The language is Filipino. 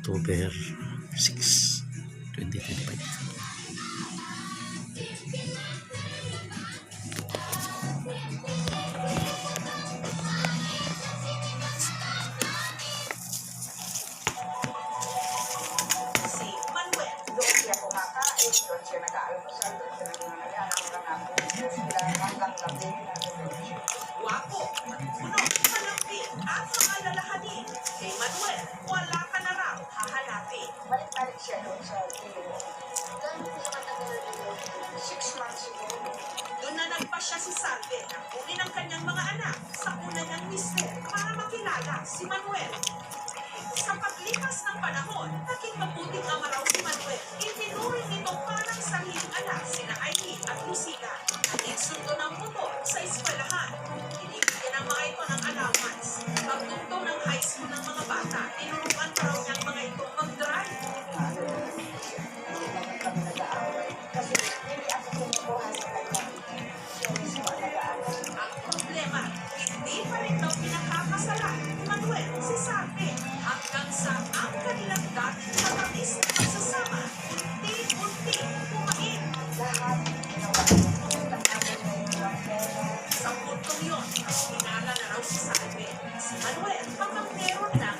October 6, 2025. Doon siya nag-aalmusal, doon siya nangyayari, hanggang gabi. Wapo, puno, malambing, at mga lalahanin. Kay Manuel, wala ka na raw hahanapin. Balik-balik siya doon sa iyo. Gano'n siya matagal na doon? 6 months siguro. Doon na nagpasya si Salve na kunin ang kanyang mga anak sa una niyang mister para makilala si Manuel. Sa paglipas ng panahon, naging mabuting ama raw si Manuel. Itinuring nito parang sariling anak sina Aileen at Lucila. Hatid sundo ng motor sa eskwelahan. Binibigyan ng mga ito ng allowance. Pagtungtong ng high school ng mga bata, tinuruan pa raw niyang mga ito mag-drive. Hindi naman kami nag-aaway. Kasi hindi ako kumukuha sa kanya. Siya mismo ang nag-aaway. Ang problema, hindi pa rin daw pinakakasalan ni Manuel si Salve. Hanggang sa ang kanilang dating matamis na pagsasama, unti-unti pumain. Lahat ginawa ko. Tanggalin na yung mga pera. Sa puntong yun, hinala na raw si Salve. Si Manuel, hanggang meron ng